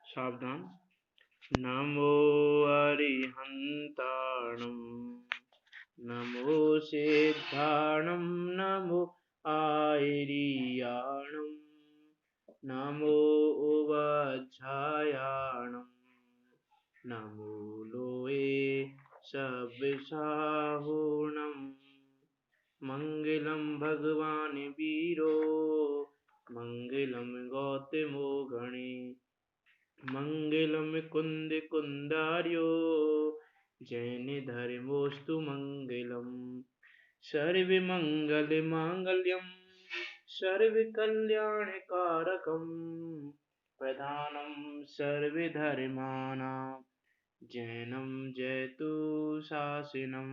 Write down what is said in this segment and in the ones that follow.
सावधान। नमो अरिहन्ताणं नमो सिद्धाणं नमो आयर्याणं नमो उवज्झायाणं नमो लोये सविशाहुणं मंगलं भगवान् वीरो मंगलं गौतमो गणे मंगलम कुंद कुंदार्यो जैन धर्मोस्तु मंगलम सर्व मंगल मांगल्यम सर्व कल्याण कारकम प्रधानम सर्व धर्माणां जैनम जयतु शासनम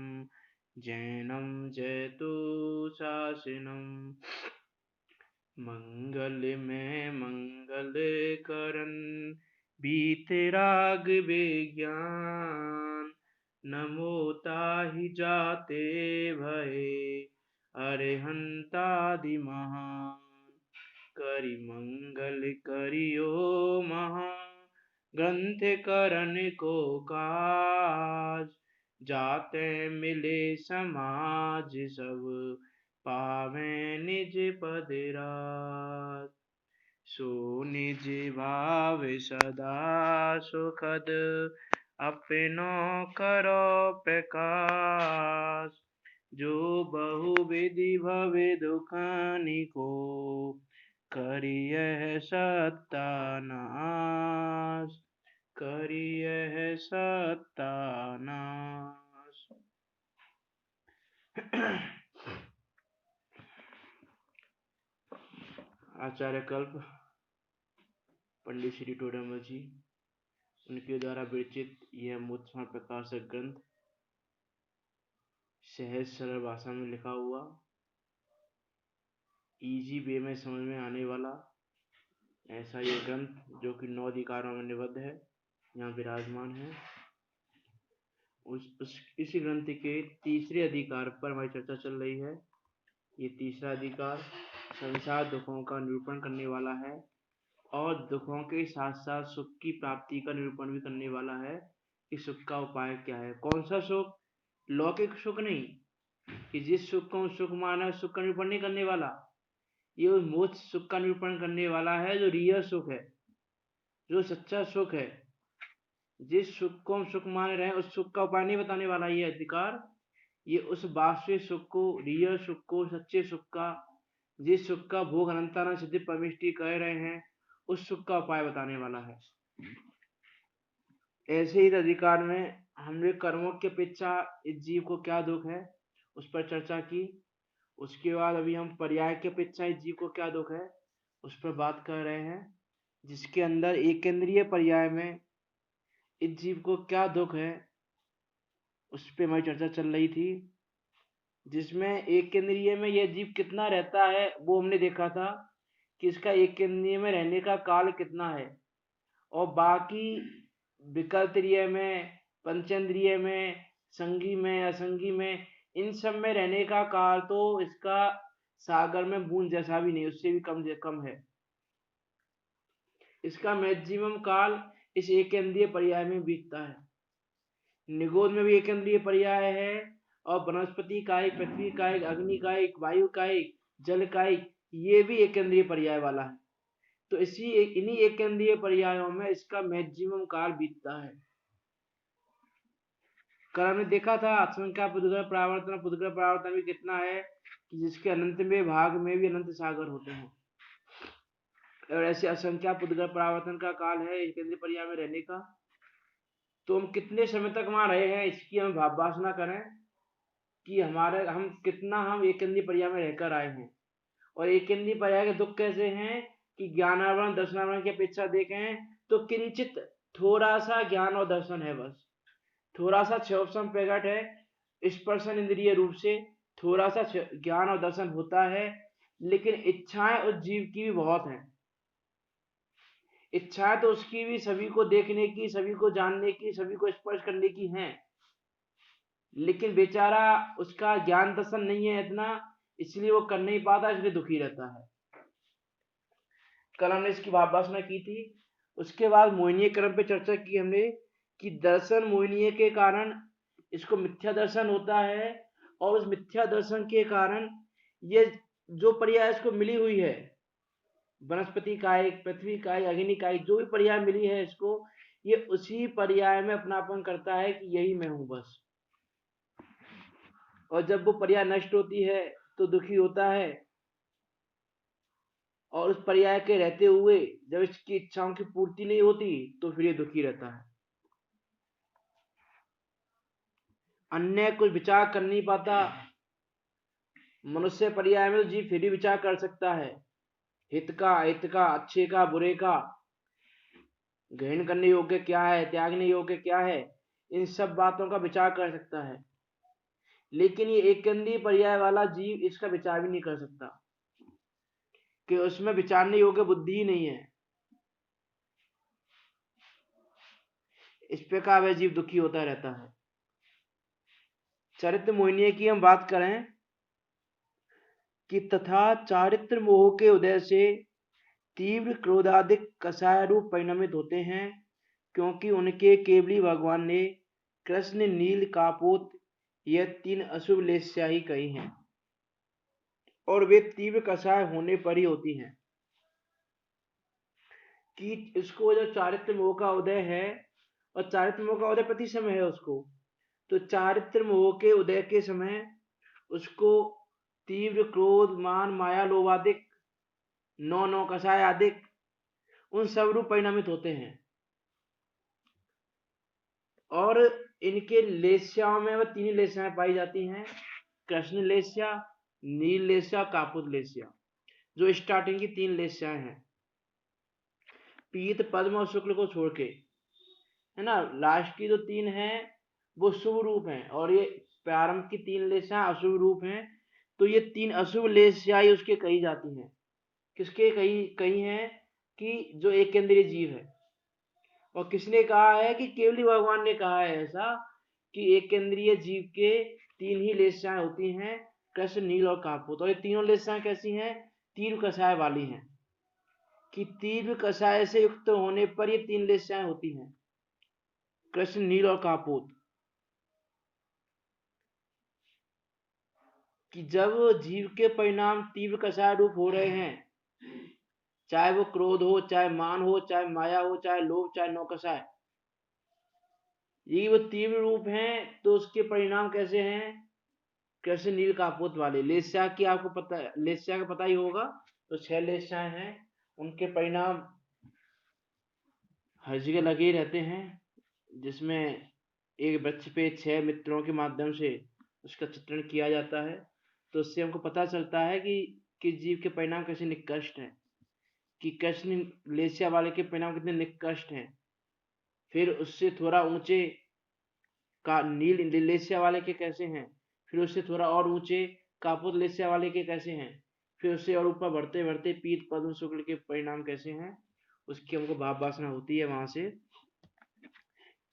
जैनम जयतु शासनम मंगल में मंगल करन बीतराग विज्ञान नमो ताहि जाते भये अरिहंतादि महान करि मंगल करियो महा ग्रंथ करन को काज जाते मिले समाज सब पावे निज पद राज सो निज भाव सदा सुखद अपनो करो प्रकाश जो बहु विधि भवे दुखानी को करियह सत्यानाश करियह सत्यानाश। आचार्य कल्प पंडित श्री टोडरमल जी, उनके द्वारा विरचित यह मुत्समा प्रकाशक ग्रंथ सहज सरल भाषा में लिखा हुआ, इजी वे में समझ में आने वाला ऐसा ये ग्रंथ जो कि 9 अधिकारों में निबद्ध है, यहाँ विराजमान है। इसी ग्रंथ के तीसरे अधिकार पर हमारी चर्चा चल रही है। ये तीसरा अधिकार संसार दुखों का निरूपण करने वाला है और दुखों के साथ साथ सुख की प्राप्ति का निरूपण भी करने वाला है कि सुख का उपाय क्या है। कौन सा सुख? लौकिक सुख नहीं कि जिस सुख को सुख माना, सुख का निरूपण नहीं करने वाला। ये उस मोक्ष सुख का निरूपण करने वाला है जो रियल सुख है, जो सच्चा सुख है। जिस सुख को हम सुख मान रहे हैं उस सुख का उपाय नहीं बताने वाला ये अधिकार। ये उस वास्तविक सुख को, रियल सुख को, सच्चे सुख का, जिस सुख का भोग अनंतानंद सिद्धि परमिष्टि कह रहे हैं, उस सुख का उपाय बताने वाला है। ऐसे ही अधिकार में हमने कर्मों की अपेक्षा इस जीव को क्या दुख है उस पर चर्चा की। उसके बाद अभी हम पर्याय की अपेक्षा इस जीव को क्या दुख है उस पर बात कर रहे हैं, जिसके अंदर एक इंद्रिय पर्याय में इस जीव को क्या दुख है उस पर हमारी चर्चा चल रही थी। जिसमें एक इंद्रिय में यह जीव कितना रहता है वो हमने देखा था कि इसका एक इंद्रिय में रहने का काल कितना है, और बाकी विकल्पीय में, पंचेंद्रिय में, संगी में, असंगी में, इन सब में रहने का काल तो इसका सागर में बूंद जैसा भी नहीं, उससे भी कम है। इसका मैक्सिमम काल इस एक इंद्रिय पर्याय में बीतता है। निगोद में भी एक इंद्रिय पर्याय है और वनस्पति कायिक, पृथ्वी कायिक, अग्नि कायिक, वायु कायिक, जल कायिक, ये भी एक इंद्रिय पर्याय वाला है। तो इन्हीं एक इंद्रिय पर्यायों में इसका मैक्सिमम काल बीतता है। कल हमने देखा था असंख्या पुद्गल परावर्तन भी कितना है कि जिसके अनंत में भाग में भी अनंत सागर होते हैं, और ऐसे असंख्या पुद्गल परावर्तन का काल है एक इंद्रिय पर्याय में रहने का। तो हम कितने समय तक वहां रहे हैं इसकी हम भाववासना करें कि हम कितना एक इंद्रिय पर्याय में रहकर आए हैं। और एक इंद्रिय पर्याय के दुख कैसे हैं कि ज्ञानावरण दर्शनावरण की अपेक्षा देखें तो किंचित थोड़ा सा ज्ञान और दर्शन है, बस थोड़ा सा क्षोभसम प्रकट है स्पर्शन इंद्रिय रूप से, थोड़ा सा ज्ञान और दर्शन होता है, लेकिन इच्छाएं उस जीव की भी बहुत हैं। इच्छाएं तो उसकी भी सभी को देखने की, सभी को जानने की, सभी को स्पर्श करने की हैं, लेकिन बेचारा उसका ज्ञान दर्शन नहीं है इतना, इसलिए वो कर नहीं पाता, इसलिए दुखी रहता है। कल हमने इसकी भाववासना की थी उसके बाद मोहिनीय क्रम पे चर्चा की हमने कि दर्शन मोहिनीय के कारण इसको मिथ्या दर्शन होता है, और उस मिथ्या दर्शन के कारण ये जो पर्याय इसको मिली हुई है, वनस्पति कायिक, पृथ्वी कायिक, अग्नि कायिक, जो भी पर्याय मिली है इसको, ये उसी पर्याय में अपनापन करता है कि यही मैं हूं बस। और जब वो पर्याय नष्ट होती है तो दुखी होता है, और उस पर्याय के रहते हुए जब इसकी इच्छाओं की पूर्ति नहीं होती तो फिर ये दुखी रहता है। अन्य कुछ विचार कर नहीं पाता। मनुष्य पर्याय में तो जीव फिर भी विचार कर सकता है, हित का, अहित का, अच्छे का, बुरे का, ग्रहण करने योग्य क्या है, त्यागने योग्य क्या है, इन सब बातों का विचार कर सकता है। लेकिन ये एक केंद्रीय पर्याय वाला जीव इसका विचार भी नहीं कर सकता, कि उसमें विचारने योग्य बुद्धि ही नहीं है। इस प्रकार वह जीव दुखी होता रहता है। चरित्र मोहिनी की हम बात करें कि तथा चारित्र मोह के उदय से तीव्र क्रोधाधिक कषाय रूप परिणमित होते हैं, क्योंकि उनके केवली भगवान ने कृष्ण, नील, कापोत यह 3 अशुभ लेस्या ही कही हैं, और वे तीव्र कषाय होने पर ही होती हैं। कि इसको जो चारित्र मोह का उदय है, और चारित्र मोह का उदय प्रति समय है उसको, तो चारित्र मोह के उदय के समय उसको तीव्र क्रोध, मान, माया, लोभादिक 9 कषाय आदिक उन सब रूप परिणामित होते हैं। और इनके लेस्याओं में वह 3 लेस्याएं पाई जाती हैं, कृष्ण लेस्या, नील लेस्या, कापुत लेस्या, जो स्टार्टिंग की 3 लेस्याएं हैं, पीत, पद्म और शुक्ल को छोड़ के, है ना। लास्ट की जो 3 हैं वो शुभ रूप हैं, और ये प्रारंभ की 3 लेस्याएं अशुभ रूप हैं। तो ये 3 अशुभ लेस्याएं उसके कही जाती हैं। किसके कही हैं? कि जो एक केंद्रीय जीव है। और किसने कहा है? कि केवली भगवान ने कहा है ऐसा, कि एक केंद्रीय जीव के 3 ही लेस्याएं होती हैं, कृष्ण, नील और कापुत। और ये तीनों लेस्याएं कैसी हैं? तीव्र कषाय वाली हैं, कि तीव्र कषाय से युक्त होने पर ये 3 लेस्याएं होती हैं, कृष्ण, नील और कापुत। कि जब जीव के परिणाम तीव्र कषाय रूप हो रहे हैं, चाहे वो क्रोध हो, चाहे मान हो, चाहे माया हो, चाहे लोभ, चाहे नौकषाय, ये वो तीव्र रूप हैं, तो उसके परिणाम कैसे हैं? कृष्ण, नील, कापोत वाले। लेस्या की आपको पता, लेस्या का पता ही होगा, तो 6 लेस्याएं हैं, उनके परिणाम हर जगह लगे ही रहते हैं, जिसमें एक वृक्ष पे 6 मित्रों के माध्यम से उसका चित्रण किया जाता है। तो उससे हमको पता चलता है कि किस जीव के परिणाम कैसे निकृष्ट हैं, कि कृष्ण लेस्या वाले के परिणाम कितने निकृष्ट हैं। फिर उससे थोड़ा ऊंचे का नील लेस्या वाले के कैसे हैं, फिर उससे थोड़ा और ऊंचे कापुत लेस्या वाले के कैसे हैं, फिर उससे और ऊपर बढ़ते बढ़ते पीत, पद्म, शुक्ल के परिणाम कैसे हैं, उसकी हमको भाव वासना होती है वहां से।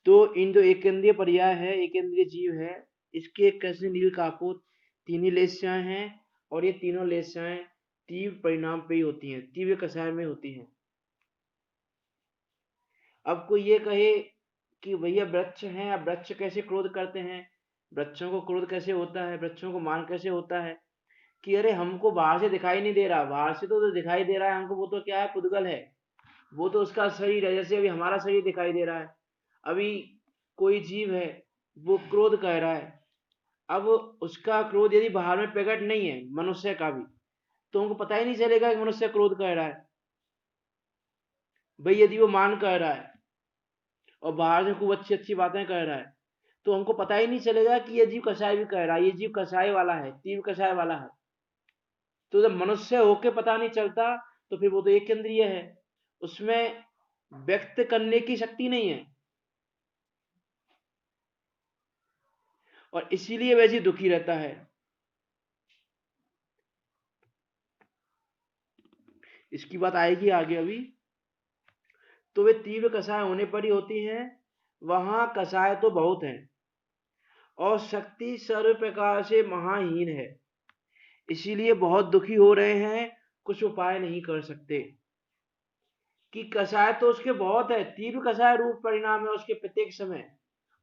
तो इन जो एक केंद्रीय पर्याय है, एक केंद्रीय जीव है, इसके कृष्ण, नील, कापुत 3 ही लेस्याएं हैं, और ये तीनों लेस्याएं तीव्र परिणाम पे ही होती हैं, तीव्र कषाय में होती हैं। अब कोई ये कहे कि भैया वृक्ष हैं, अब वृक्ष कैसे क्रोध करते हैं, वृक्षों को क्रोध कैसे होता है, वृक्षों को मान कैसे होता है? कि अरे हमको बाहर से दिखाई नहीं दे रहा, बाहर से तो दिखाई दे रहा है हमको, वो तो क्या है, पुद्गल है, वो तो उसका शरीर है, जैसे अभी हमारा शरीर दिखाई दे रहा है। अभी कोई जीव है, वो क्रोध कह रहा है, अब उसका क्रोध यदि बाहर में प्रकट नहीं है, मनुष्य का भी, तो हमको पता ही नहीं चलेगा कि मनुष्य क्रोध कह रहा है। भाई यदि वो मान कह रहा है और बाहर से खूब अच्छी अच्छी बातें कह रहा है, तो हमको पता ही नहीं चलेगा कि ये जीव कषाय भी कह रहा है, ये जीव कषाय वाला है, तीव्र कषाय वाला है। तो जब मनुष्य होके पता नहीं चलता, तो फिर वो तो एक केंद्रीय है, उसमें व्यक्त करने की शक्ति नहीं है, और इसीलिए वैसे दुखी रहता है। इसकी बात आएगी आगे अभी। तो वे तीव्र कषाय होने पर ही होती हैं, वहां कषाय तो बहुत है, और शक्ति सर्व प्रकार से महाहीन है, इसीलिए बहुत दुखी हो रहे हैं, कुछ उपाय नहीं कर सकते। कि कषाय तो उसके बहुत है, तीव्र कषाय रूप परिणाम है उसके प्रत्येक समय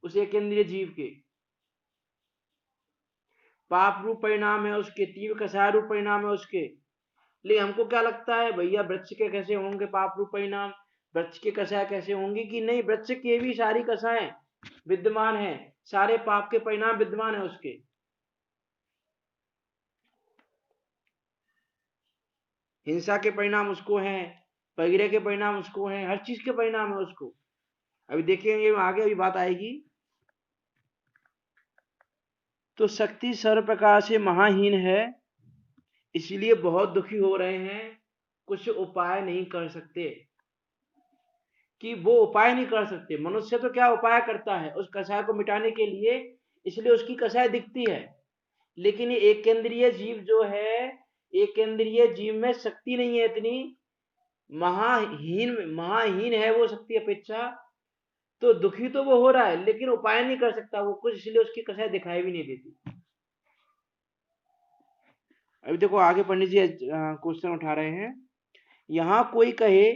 उस एक इंद्रिय जीव के, पाप रूप परिणाम है उसके, तीव्र कषाय रूप परिणाम है उसके। लेकिन हमको क्या लगता है भैया वृक्ष के कैसे होंगे पाप रूप परिणाम, वृक्ष के कषाय कैसे होंगे, कि नहीं, वृक्ष के भी सारी कषाय विद्यमान है, सारे पाप के परिणाम विद्यमान है उसके। हिंसा के परिणाम उसको हैं, परिग्रह के परिणाम उसको हैं, हर चीज के परिणाम है उसको। अभी देखेंगे आगे अभी बात आएगी। तो शक्ति सर्व प्रकार से महाहीन है, इसलिए बहुत दुखी हो रहे हैं, कुछ उपाय नहीं कर सकते, कि वो उपाय नहीं कर सकते। मनुष्य तो क्या उपाय करता है उस कषाय को मिटाने के लिए, इसलिए उसकी कषाय दिखती है। लेकिन ये एक केंद्रीय जीव जो है, एक केंद्रीय जीव में शक्ति नहीं है इतनी, महाहीन है वो शक्ति अपेक्षा। तो दुखी तो वो हो रहा है लेकिन उपाय नहीं कर सकता वो कुछ, इसलिए उसकी कषाय दिखाई भी नहीं देती। अभी देखो आगे पंडित जी क्वेश्चन उठा रहे हैं। यहां कोई कहे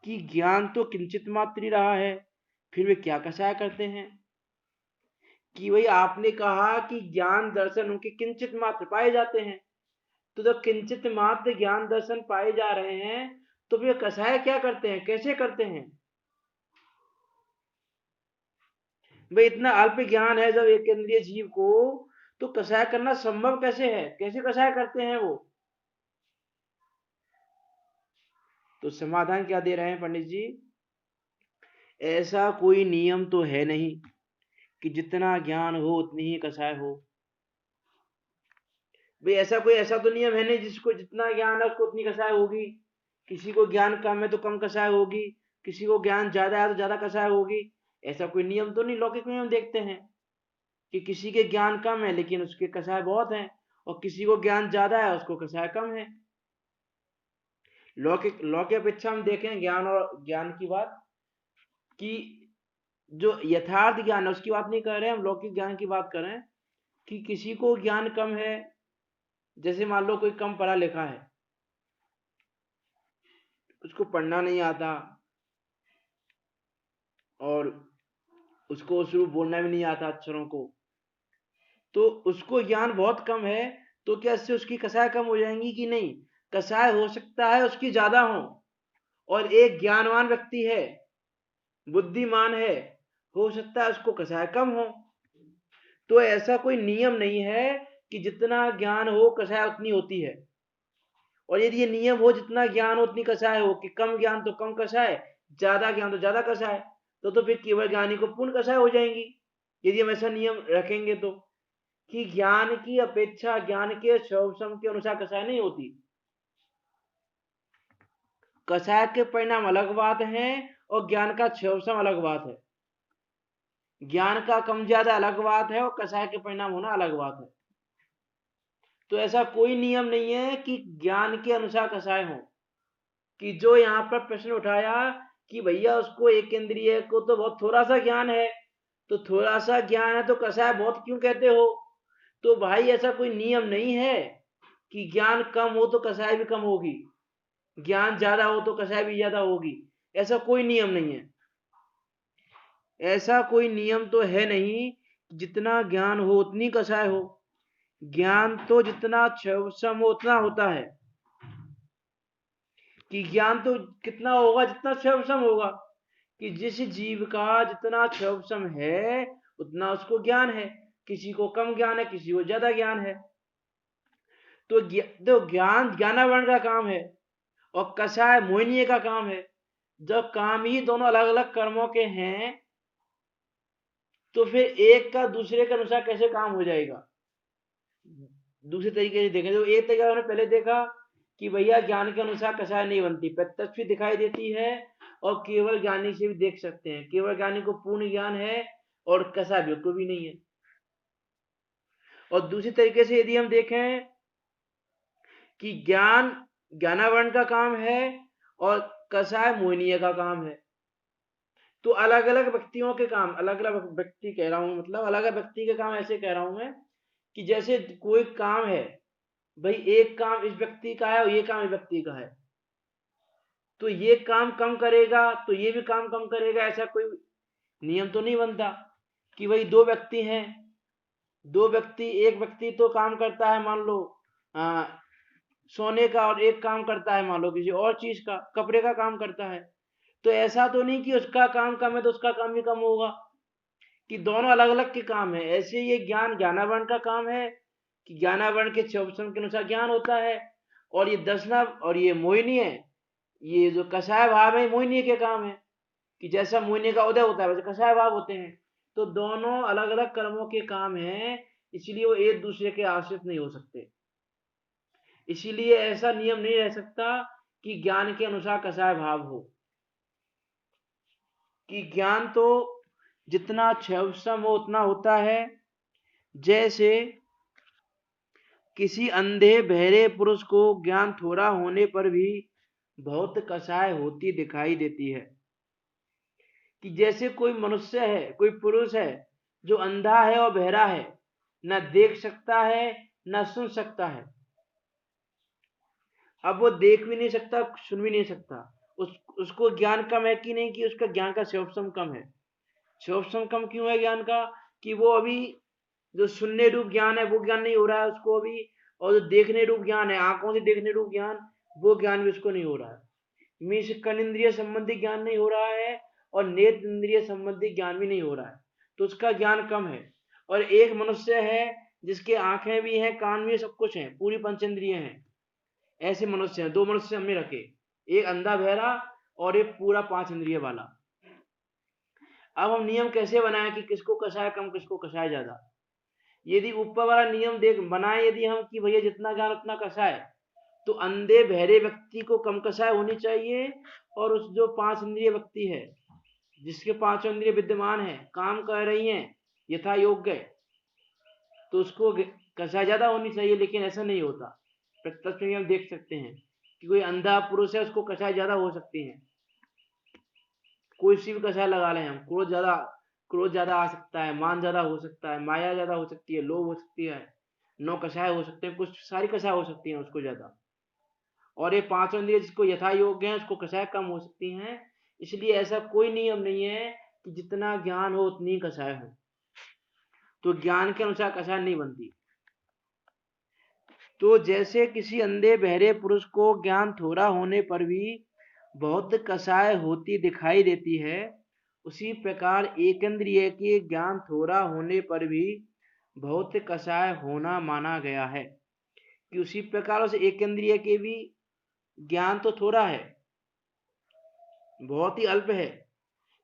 कि ज्ञान तो किंचित मात्र ही रहा है, फिर वे क्या कषाय करते हैं। कि भाई आपने कहा कि ज्ञान दर्शन उनके किंचित मात्र पाए जाते हैं, तो जब किंचित मात्र ज्ञान दर्शन पाए जा रहे हैं तो वे कषाय क्या करते हैं, कैसे करते हैं। भाई इतना अल्प ज्ञान है जब एक केंद्रीय जीव को, तो कषाय करना संभव कैसे है, कैसे कषाय करते हैं वो। तो समाधान क्या दे रहे हैं पंडित जी, ऐसा कोई नियम तो है नहीं कि जितना ज्ञान हो उतनी ही कषाय हो। भाई ऐसा तो नियम है नहीं जिसको जितना ज्ञान है उसको उतनी कषाय होगी, किसी को ज्ञान कम है तो कम कषाय होगी, किसी को ज्ञान ज्यादा है तो ज्यादा कषाय होगी। ऐसा कोई नियम तो नहीं। लौकिक में हम देखते हैं कि किसी के ज्ञान कम है लेकिन उसके कषाय बहुत हैं, और किसी को ज्ञान ज्यादा है उसको कषाय कम है। लौकिक लौकिक अपेक्षा हम देखें ज्ञान और ज्ञान की बात, कि जो यथार्थ ज्ञान है उसकी बात नहीं कर रहे हैं हम, लौकिक ज्ञान की बात कर रहे हैं। कि किसी को ज्ञान कम है, जैसे मान लो कोई कम पढ़ा लिखा है, उसको पढ़ना नहीं आता और उसको शुरू बोलना भी नहीं आता अक्षरों को, तो उसको ज्ञान बहुत कम है, तो क्या इससे उसकी कषाय कम हो जाएंगी कि नहीं। कषाय हो सकता है उसकी ज्यादा हो, और एक ज्ञानवान व्यक्ति है, बुद्धिमान है, हो सकता है उसको कषाय कम हो। तो ऐसा कोई नियम नहीं है कि जितना ज्ञान हो कषाय उतनी होती है। और यदि ये नियम हो जितना ज्ञान हो उतनी कषाय हो, कि कम ज्ञान तो कम कषाय, ज्यादा ज्ञान तो ज्यादा कषाय, तो फिर केवल ज्ञानी को पूर्ण कषाय हो जाएंगी, यदि हम ऐसा नियम रखेंगे तो। कि ज्ञान की अपेक्षा ज्ञान के स्वसम के अनुसार कषाय नहीं होती। कषाय के परिणाम अलग बात है और ज्ञान का स्वसम अलग बात है। ज्ञान का कम ज्यादा अलग बात है और कषाय के परिणाम होना अलग बात है। तो ऐसा कोई नियम नहीं है कि ज्ञान के अनुसार कषाय हो। कि जो यहाँ पर प्रश्न उठाया कि भैया उसको एक इंद्रिय को तो बहुत थोड़ा सा ज्ञान है, तो थोड़ा सा ज्ञान है तो कषाय बहुत क्यों कहते हो। तो भाई ऐसा कोई नियम नहीं है कि ज्ञान कम हो तो कषाय भी कम होगी, ज्ञान ज्यादा हो तो कषाय भी ज्यादा होगी, ऐसा कोई नियम नहीं है। ऐसा कोई नियम तो है नहीं, जितना ज्ञान हो उतनी कषाय हो। ज्ञान तो जितना क्षमसम हो उतना होता है, कि ज्ञान तो कितना होगा जितना क्षमसम होगा, कि जिस जीव का जितना क्षमसम है उतना उसको ज्ञान है, किसी को कम ज्ञान है किसी को ज्यादा ज्ञान है। तो ज्ञान ज्ञानावरण का काम है और कषाय मोहिनीय का काम है। जब काम ही दोनों अलग अलग कर्मों के हैं तो फिर एक का दूसरे के अनुसार कैसे काम हो जाएगा। दूसरे तरीके से देखें तो एक तरीका हमने पहले देखा कि भैया ज्ञान के अनुसार कषाय नहीं बनती, प्रत्यक्ष भी दिखाई देती है और केवल ज्ञानी से भी देख सकते हैं, केवल ज्ञानी को पूर्ण ज्ञान है और कषाय बिल्कुल भी नहीं है। और दूसरी तरीके से यदि हम देखें कि ज्ञान ज्ञानावरण का काम है और कषाय मोहिनीय का काम है, तो अलग अलग व्यक्तियों के काम, अलग अलग व्यक्ति कह रहा हूं, मतलब अलग अलग व्यक्ति के काम ऐसे कह रहा हूं मैं, कि जैसे कोई काम है, भाई एक काम इस व्यक्ति का है और ये काम इस व्यक्ति का है, तो ये काम कम करेगा तो ये भी काम कम करेगा, ऐसा कोई नियम तो नहीं बनता कि भाई दो व्यक्ति हैं, एक व्यक्ति तो काम करता है मान लो सोने का, और एक काम करता है मान लो किसी और चीज का, कपड़े का काम करता है। तो ऐसा तो नहीं कि उसका काम कम है तो उसका काम भी कम होगा, कि दोनों अलग अलग के काम है। ऐसे ये ज्ञानावरण का काम है कि ज्ञानावरण के 24 के अनुसार ज्ञान होता है, और ये दसना और ये मोहिनी है, ये जो कषाय भाव है मोहिनी के काम है, कि जैसा मोहिनी का उदय होता है वैसे कषाय भाव होते हैं। तो दोनों अलग अलग कर्मों के काम हैं, इसलिए वो एक दूसरे के आश्रित नहीं हो सकते। इसीलिए ऐसा नियम नहीं रह सकता कि ज्ञान के अनुसार कषाय भाव हो, कि ज्ञान तो जितना क्षयवसम हो उतना होता है। जैसे किसी अंधे बहरे पुरुष को ज्ञान थोड़ा होने पर भी बहुत कषाय होती दिखाई देती है, कि जैसे कोई मनुष्य है, कोई पुरुष है जो अंधा है और बहरा है, न देख सकता है न सुन सकता है। अब वो देख भी नहीं सकता, सुन भी नहीं सकता, उसको ज्ञान कम है कि नहीं, कि उसका ज्ञान का क्षयवसम कम है। क्षयवसम कम क्यों है ज्ञान का, कि वो अभी जो सुनने रूप ज्ञान है वो ज्ञान नहीं हो रहा है उसको अभी, और जो देखने रूप ज्ञान है, आंखों से देखने रूप ज्ञान, वो ज्ञान भी उसको नहीं हो रहा है। मीन्स कर्म इंद्रिय संबंधी ज्ञान नहीं हो रहा है और नेत्र इंद्रिय संबंधी ज्ञान भी नहीं हो रहा है, तो उसका ज्ञान कम है। और एक मनुष्य है जिसके आंखें भी हैं, कान भी, सब कुछ है, पूरी पंचेंद्रिय हैं। ऐसे मनुष्य हैं, दो मनुष्य हमने रखे, एक अंधा बहरा और एक पूरा 5 इंद्रिय वाला। अब हम नियम कैसे बनाएं कि किसको कषाय कम किसको कषाय ज्यादा। यदि ऊपर वाला नियम देख बनाए यदि हम कि भैया जितना ज्ञान उतना कषाय, तो अंधे बहरे व्यक्ति को कम कषाय होनी चाहिए, और उस जो 5 इंद्रिय व्यक्ति है जिसके 5 इंद्रिय विद्यमान है, काम कर रही हैं यथा योग्य, तो उसको कषाय ज्यादा होनी चाहिए। लेकिन ऐसा नहीं होता, प्रत्यक्ष में हम देख सकते हैं कि कोई अंधा पुरुष है उसको कषाय ज्यादा हो सकती है, कोई सी भी कषाय लगा लें हम, क्रोध ज्यादा आ सकता है, मान ज्यादा हो सकता है, माया ज्यादा हो सकती है, लोभ हो सकती है, 9 कषाय हो सकते हैं, कुछ सारी कषाय हो सकती हैं उसको ज्यादा। और ये 5 इंद्रिय जिसको यथा योग्य है उसको कषाय कम हो सकती हैं। इसलिए ऐसा कोई नियम नहीं है कि जितना ज्ञान हो उतनी कषाय हो, तो ज्ञान के अनुसार कषाय नहीं बनती। तो जैसे किसी अंधे बहरे पुरुष को ज्ञान थोड़ा होने पर भी बहुत कषाय होती दिखाई देती है, उसी प्रकार एकेंद्रिय के ज्ञान थोड़ा होने पर भी बहुत कषाय होना माना गया है, कि उसी प्रकार उस एकेंद्रिय के भी ज्ञान तो थोड़ा है, बहुत ही अल्प है,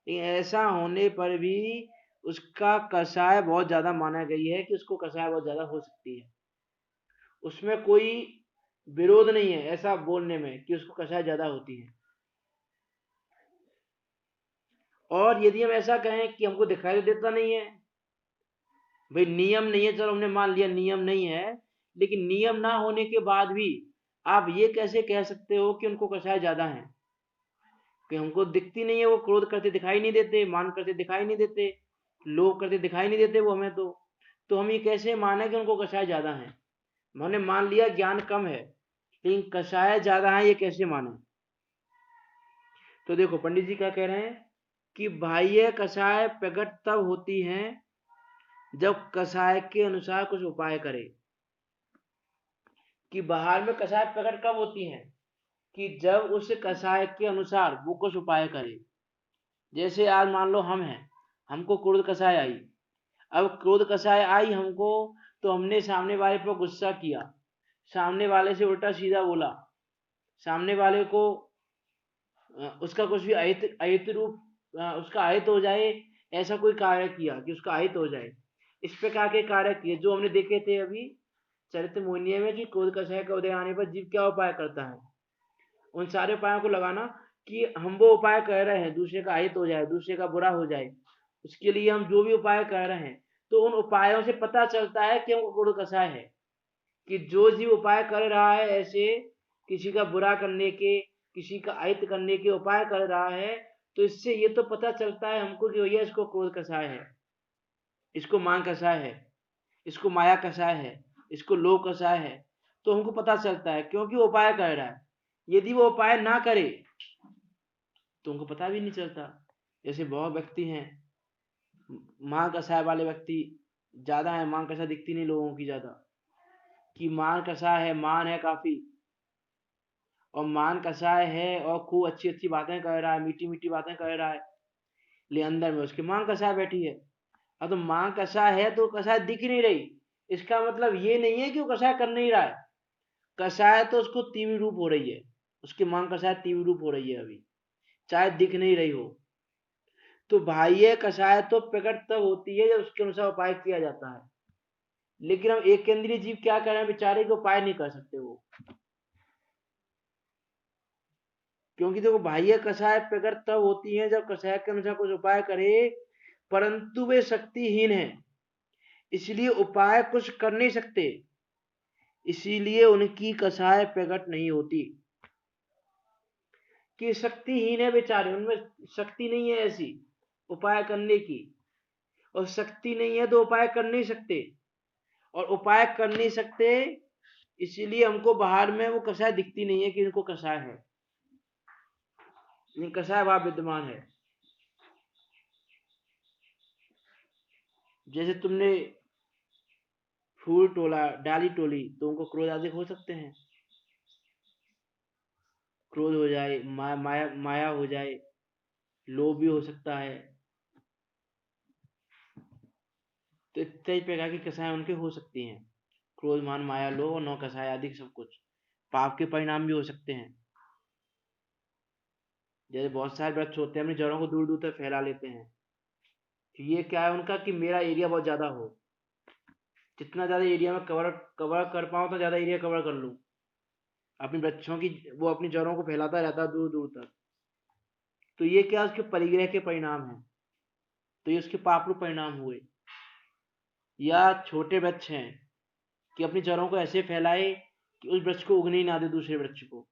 लेकिन ऐसा होने पर भी उसका कषाय बहुत ज्यादा माना गई है, कि उसको कषाय बहुत ज्यादा हो सकती है। उसमें कोई विरोध नहीं है ऐसा बोलने में कि उसको कषाय ज्यादा होती है। और यदि हम ऐसा कहें कि हमको दिखाई देता नहीं है, भाई नियम नहीं है, चलो हमने मान लिया नियम नहीं है, लेकिन नियम ना होने के बाद भी आप ये कैसे कह सकते हो कि उनको कषाय ज्यादा है, कि हमको दिखती नहीं है, वो क्रोध करते दिखाई नहीं देते, मान करते दिखाई नहीं देते, लोभ करते दिखाई नहीं देते वो हमें, तो हम ये कैसे माने कि उनको कषाय ज्यादा है। हमने मान लिया ज्ञान कम है लेकिन कषाय ज्यादा है, ये कैसे माने। तो देखो पंडित जी क्या कह रहे हैं कि बाह्य कषाय प्रकट तब होती हैं जब कषाय के अनुसार कुछ उपाय करे। कि बाहर में कषाय प्रकट कब होती हैं, कि जब उस कषाय के अनुसार वो कुछ उपाय करे। जैसे आज मान लो हम हैं, हमको क्रोध कषाय आई, अब क्रोध कषाय आई हमको, तो हमने सामने वाले पर गुस्सा किया, सामने वाले से उल्टा सीधा बोला, सामने वाले को उसका कुछ भी अहित रूप उसका अहित हो जाए, ऐसा कोई कार्य किया कि उसका अहित हो जाए, इस प्रकार के कार्य किए जो हमने देखे थे अभी चरित्र मोहिनी में, कि क्रोध कषाय का उदय आने पर जीव क्या उपाय करता है। उन सारे उपायों को लगाना कि हम वो उपाय कर रहे हैं दूसरे का अहित हो जाए, दूसरे का बुरा हो जाए, उसके लिए हम जो भी उपाय कर रहे हैं, तो उन उपायों से पता चलता है कि हमको क्रोध कषाय है। कि जो जीव उपाय कर रहा है ऐसे किसी का बुरा करने के, किसी का अहित करने के उपाय कर रहा है, तो इससे ये तो पता चलता है हमको कि भैया इसको क्रोध कषाय है, इसको मान कषाय है, इसको माया कषाय है, इसको लोभ कषाय है। तो हमको पता चलता है क्योंकि वो उपाय कर रहा है। यदि वो उपाय ना करे तो उनको पता भी नहीं चलता। जैसे बहुत व्यक्ति हैं, मां कसाय वाले व्यक्ति ज्यादा है, मां कसाय दिखती नहीं लोगों की ज्यादा, कि मान कसाय है, मान है काफी, और मान कसाय है और खूब अच्छी अच्छी बातें कर रहा है, मीठी मीठी बातें कर रहा है, लेकिन अंदर में उसके मां कसाय बैठी है। अब तो मां कसाय है तो कसाय दिख नहीं रही, इसका मतलब ये नहीं है कि वो कसाय कर नहीं रहा है। कसाय तो उसको तीव्र रूप हो रही है, उसकी मां कसाय तीव्र रूप हो रही है अभी, चाहे दिख नहीं रही हो। तो बाह्य कसाय तो प्रकट तब होती है जब उसके अनुसार उपाय किया जाता है। लेकिन हम एक केंद्रीय जीव क्या करें, बेचारे के उपाय नहीं कर सकते वो, क्योंकि देखो बाह्य कसाय प्रकट तब होती है जब कसाय के अनुसार कुछ उपाय करे, परंतु वे शक्तिहीन है, इसलिए उपाय कुछ कर नहीं सकते, इसीलिए उनकी कसाय प्रकट नहीं होती। कि शक्तिहीन है बेचारे, उनमें शक्ति नहीं है ऐसी उपाय करने की, और शक्ति नहीं है तो उपाय कर नहीं सकते, और उपाय कर नहीं सकते इसीलिए हमको बाहर में वो कसाय दिखती नहीं है कि इनको कसाय है, लेकिन कसाय भाव विद्यमान है। जैसे तुमने फूल तोला, डाली तोली, तो उनको क्रोध आदि हो सकते हैं, क्रोध हो जाए, माया हो जाए, लोभ भी हो सकता है। तो इतने प्रकार की कसाएं उनके हो सकती हैं, क्रोध मान माया लोभ और नौ कसाय आदि सब कुछ पाप के परिणाम भी हो सकते हैं। जैसे बहुत सारे वृक्ष होते हैं अपनी जड़ों को दूर दूर तक फैला लेते हैं, तो ये क्या है उनका कि मेरा एरिया बहुत ज्यादा हो, जितना ज्यादा एरिया में कवर कवर कर पाऊं तो ज्यादा एरिया कवर कर लूं, अपनी वृक्षों की वो अपनी जड़ों को फैलाता रहता है दूर दूर तक। तो ये क्या उसके परिग्रह के परिणाम है, तो ये उसके पापरूप परिणाम हुए। या छोटे वृक्ष हैं कि अपनी जड़ों को ऐसे फैलाए कि उस वृक्ष को उगने ही ना दे दूसरे वृक्ष को,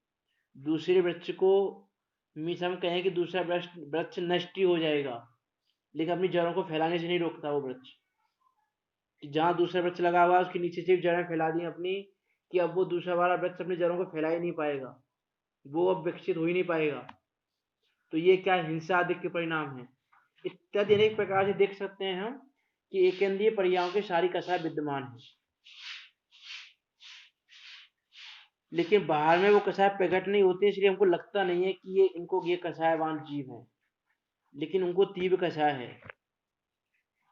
दूसरे वृक्ष को मीन्स हम कहें कि दूसरा वृक्ष वृक्ष नष्ट ही हो जाएगा, लेकिन अपनी जड़ों को फैलाने से नहीं रोकता वो वृक्ष, कि जहाँ दूसरा वृक्ष लगा हुआ है उसके नीचे सिर्फ जड़ें फैला दी अपनी, कि अब वो दूसरा वाला वृक्ष अपनी जड़ों को फैला ही नहीं पाएगा, वो अब विकसित हो ही नहीं पाएगा। तो ये क्या हिंसा आदि के परिणाम है। इत्यादि अनेक प्रकार से देख सकते हैं हम कि एक केंद्रीय पर्यायों के सारी कसाय विद्यमान है, लेकिन बाहर में वो कसाय प्रकट नहीं होती, इसलिए हमको लगता नहीं है कि ये कसायवान जीव है, लेकिन उनको तीव्र कसाय है।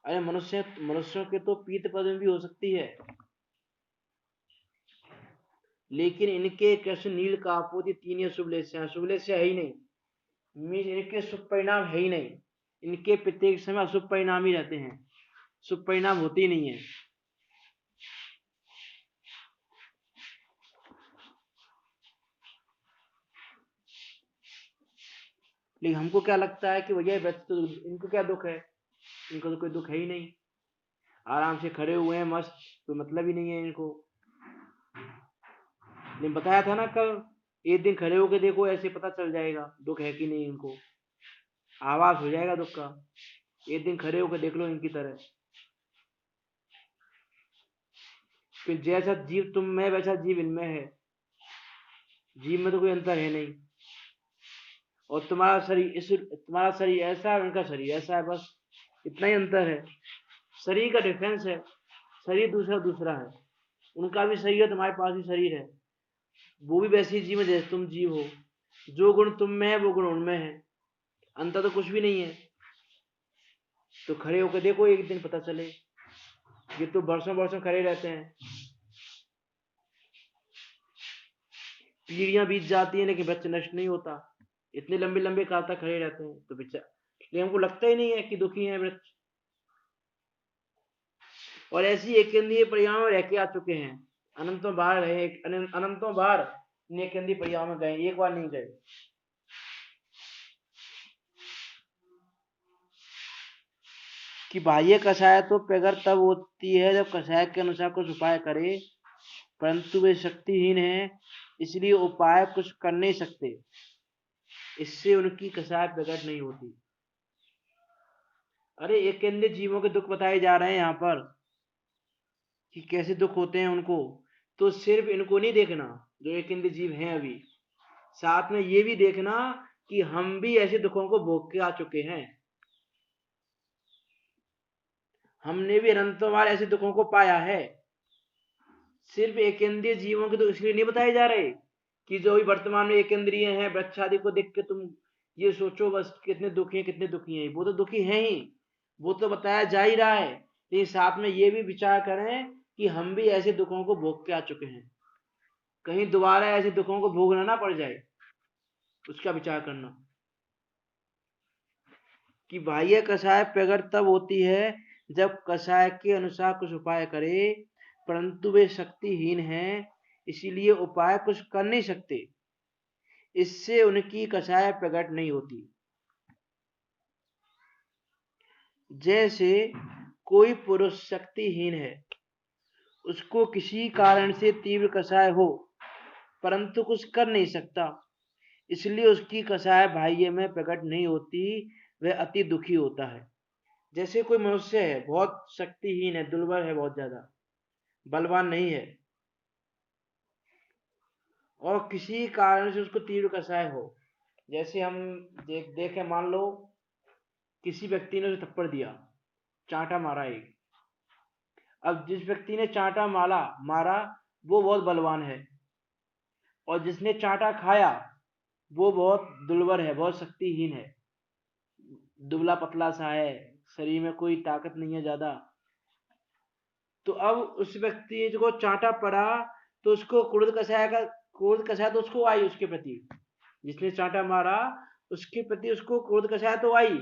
अरे मनुष्यों के तो पीत पद्म भी हो सकती है, लेकिन इनके कृष्ण नील कापोति तीन या शुभ लेस्य है ही नहीं, मीन्स इनके शुभ परिणाम है ही नहीं, इनके प्रत्येक समय अशुभ परिणाम ही रहते हैं, शुभ परिणाम होते ही नहीं है। लेकिन हमको क्या लगता है कि भैया व्यक्ति तो इनको क्या दुख है, इनको तो कोई दुख है ही नहीं, आराम से खड़े हुए हैं मस्त, कोई मतलब ही नहीं है इनको। लेकिन बताया था ना कल, एक दिन खड़े होके देखो ऐसे पता चल जाएगा दुख है कि नहीं, इनको आवाज हो जाएगा दुख का, एक दिन खड़े होकर देख लो इनकी तरह। फिर जैसा जीव तुम में वैसा जीव इनमें है, जीव में तो कोई अंतर है नहीं, और तुम्हारा शरीर ऐसा है, उनका शरीर ऐसा है, बस इतना ही अंतर है, शरीर का डिफरेंस है, शरीर दूसरा दूसरा है, उनका भी शरीर है, तुम्हारे पास भी शरीर है, वो भी वैसे ही जीव है जैसे तुम जीव हो, जो गुण तुम में है वो गुण उनमें है, अंतर तो कुछ भी नहीं है। तो खड़े होकर देखो एक दिन पता चले, ये तो बरसों बरसों खड़े रहते हैं, पीढ़ियां बीत जाती हैं लेकिन वृक्ष नष्ट नहीं होता, इतने लंबे लंबे काल तक खड़े रहते हैं, तो लेकिन हमको लगता ही नहीं है कि दुखी है वृक्ष। और ऐसी एक केंद्रीय परिवार में रह के आ चुके हैं, अनंतों बार रहे, अनंतों बार एक केंद्रीय परिवार में गए, एक बार नहीं गए। कि बाह्य कषाय तो प्रगट तब होती है जब कषाय के अनुसार कुछ उपाय करे, परंतु वे शक्तिहीन है, इसलिए उपाय कुछ कर नहीं सकते, इससे उनकी कषाय प्रकट नहीं होती। अरे एक केंद्रीय जीवों के दुख बताए जा रहे हैं यहाँ पर कि कैसे दुख होते हैं उनको, तो सिर्फ इनको नहीं देखना जो एक केंद्रीय जीव हैं अभी, साथ में ये भी देखना कि हम भी ऐसे दुखों को भोग के आ चुके हैं, हमने भी अनंतों बार ऐसे दुखों को पाया है। सिर्फ एक इंद्रिय जीवों के तो इसलिए नहीं बताए जा रहे कि जो भी वर्तमान में एक इंद्रिय है, वृक्ष आदि को देख के तुम ये सोचो बस कितने दुखी हैं, कितने दुखी हैं। वो तो दुखी हैं ही, वो तो बताया जा ही रहा है, लेकिन साथ में ये भी विचार करें कि हम भी ऐसे दुखों को भोग के आ चुके हैं, कहीं दोबारा ऐसे दुखों को भोगना ना पड़ जाए, उसका विचार करना। कि बाह्य कषाय प्रकट तब होती है जब कषाय के अनुसार कुछ उपाय करे, परंतु वे शक्तिहीन हैं, इसीलिए उपाय कुछ कर नहीं सकते, इससे उनकी कषाय प्रकट नहीं होती। जैसे कोई पुरुष शक्तिहीन है, उसको किसी कारण से तीव्र कषाय हो, परंतु कुछ कर नहीं सकता, इसलिए उसकी कषाय बाह्य में प्रकट नहीं होती, वह अति दुखी होता है। जैसे कोई मनुष्य है, बहुत शक्तिहीन है, दुर्बल है, बहुत ज्यादा बलवान नहीं है, और किसी कारण से उसको तीव्र कषाय हो। जैसे हम देखें, मान लो किसी व्यक्ति ने उसे थप्पड़ दिया, चांटा मारा एक। अब जिस व्यक्ति ने चांटा मारा वो बहुत बलवान है, और जिसने चांटा खाया वो बहुत दुर्बल है, बहुत शक्तिहीन है, दुबला पतला सा है, शरीर में कोई ताकत नहीं है ज्यादा। तो अब उस व्यक्ति को चांटा पड़ा तो उसको क्रोध कषाय तो उसको आई उसके प्रति, जिसने चांटा मारा उसके प्रति उसको क्रोध कषाय तो आई,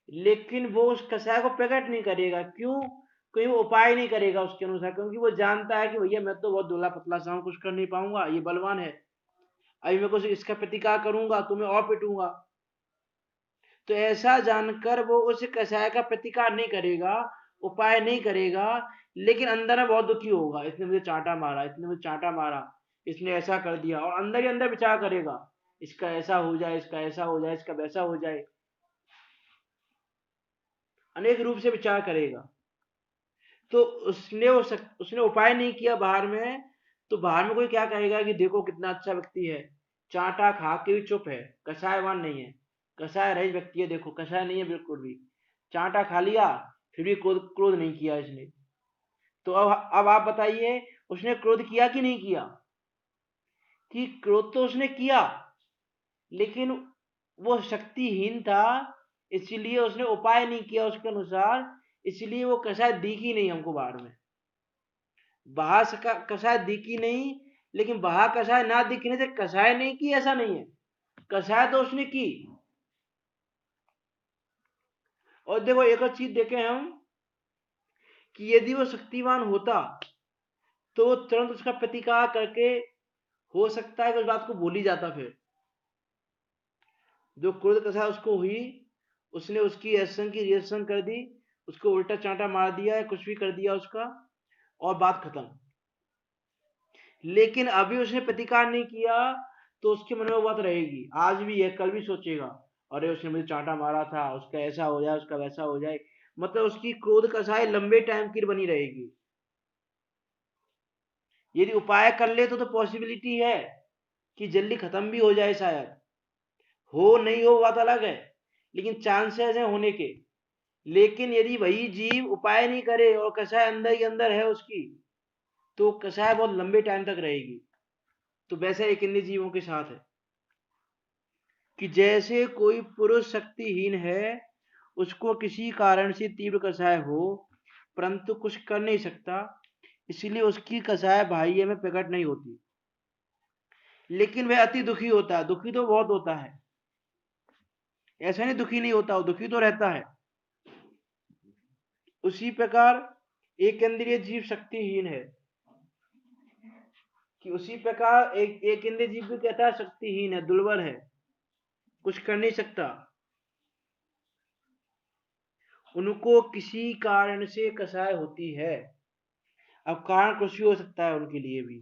लेकिन वो उस कषाय को प्रकट नहीं करेगा। क्यों? कोई वो उपाय नहीं करेगा उसके अनुसार, क्योंकि वो जानता है कि भैया मैं तो बहुत दुबला पतला सा हूं, कुछ कर नहीं पाऊंगा, ये बलवान है, अभी मैं कुछ इसका प्रतिकार करूंगा तो मैं और पिटूंगा। तो ऐसा जानकर वो उस कषाय का प्रतिकार नहीं करेगा, उपाय नहीं करेगा, लेकिन अंदर में बहुत दुखी होगा, इसने मुझे चांटा मारा, इसने मुझे चांटा मारा, इसने ऐसा कर दिया, और अंदर ही अंदर विचार करेगा, इसका ऐसा हो जाए, इसका ऐसा हो जाए, इसका वैसा हो जाए, अनेक रूप से विचार करेगा। तो उसने उपाय नहीं किया बाहर में, तो बाहर में कोई क्या कहेगा कि देखो कितना अच्छा व्यक्ति है, चांटा खा के भी चुप है, कषायवान नहीं है, कषाय रहित व्यक्ति है, देखो कषाय नहीं है बिल्कुल भी, चांटा खा लिया फिर भी क्रोध नहीं किया इसने। तो अब आप बताइए, उसने क्रोध किया कि नहीं किया? कि क्रोध तो उसने किया, लेकिन वो शक्तिहीन था, इसलिए उसने उपाय नहीं किया उसके अनुसार, इसलिए वो कषाय दिखी नहीं हमको बाहर में। बाहर कषाय दिखी नहीं, लेकिन बाहर कषाय ना दिखने से कषाय नहीं की ऐसा नहीं है, कषाय तो उसने की। और देखो एक और चीज देखें हम, कि यदि वो शक्तिवान होता तो वो तुरंत उसका प्रतिकार करके, हो सकता है कि उस बात को भूल ही जाता। फिर जो क्रोध कषाय उसको हुई, उसने उसकी एक्शन की रिएक्शन कर दी, उसको उल्टा चांटा मार दिया या कुछ भी कर दिया उसका, और बात खत्म। लेकिन अभी उसने प्रतिकार नहीं किया, तो उसके मन में वो बात रहेगी, आज भी है, कल भी सोचेगा, अरे उसने मुझे चांटा मारा था, उसका ऐसा हो जाए, उसका वैसा हो जाए, मतलब उसकी क्रोध कषाय लंबे टाइम की बनी रहेगी। यदि उपाय कर ले तो पॉसिबिलिटी है कि जल्दी खत्म भी हो जाए, शायद हो नहीं हो बात अलग है, लेकिन चांसेस है होने के। लेकिन यदि वही जीव उपाय नहीं करे और कषाय अंदर ही अंदर है उसकी, तो कषाय बहुत लंबे टाइम तक रहेगी। तो वैसे एक अन्य जीवों के साथ है कि जैसे कोई पुरुष शक्तिहीन है, उसको किसी कारण से तीव्र कषाय हो, परंतु कुछ कर नहीं सकता, इसलिए उसकी कषाय बाह्य में प्रकट नहीं होती, लेकिन वह अति दुखी होता है। दुखी तो बहुत होता है, ऐसा नहीं दुखी नहीं होता, वो दुखी तो रहता है। उसी प्रकार एक इंद्रिय जीव शक्तिहीन है, कि उसी प्रकार एक इंद्रिय जीव भी कहता है शक्तिहीन है, दुर्बल है, कुछ कर नहीं सकता, उनको किसी कारण से कषाय होती है। अब कारण कुछ भी हो सकता है उनके लिए भी,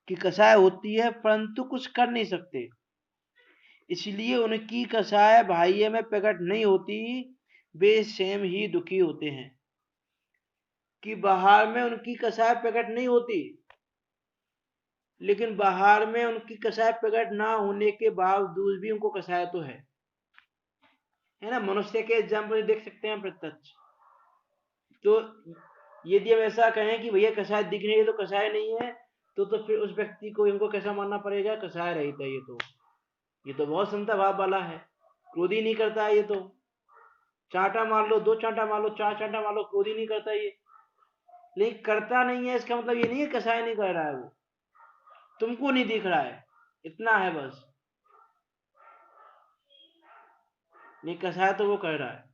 कि कषाय होती है परंतु कुछ कर नहीं सकते, इसलिए उनकी कषाय बाह्य में प्रकट नहीं होती, वे स्वयं ही दुखी होते हैं। कि बाहर में उनकी कषाय प्रकट नहीं होती, लेकिन बाहर में उनकी कसाय प्रकट ना होने के बावजूद भी उनको कसाय तो है ना। मनुष्य के एग्जाम्पल देख सकते हैं प्रत्यक्ष। तो यदि हम ऐसा कहें कि भैया कसाय दिख रही है तो कसाय नहीं है, तो फिर उस व्यक्ति को इनको कैसा मानना पड़ेगा, कसाय रहित है। ये तो बहुत संता भाव वाला है, क्रोधी नहीं करता है। ये तो चांटा मार लो, 2 चांटा मार लो, 4 चांटा मार लो, क्रोधी नहीं करता ये। लेकिन करता नहीं है इसका मतलब ये नहीं है कसाय नहीं कर रहा है, वो तुमको नहीं दिख रहा है, इतना है बस। नहीं, कसाय तो वो कर रहा है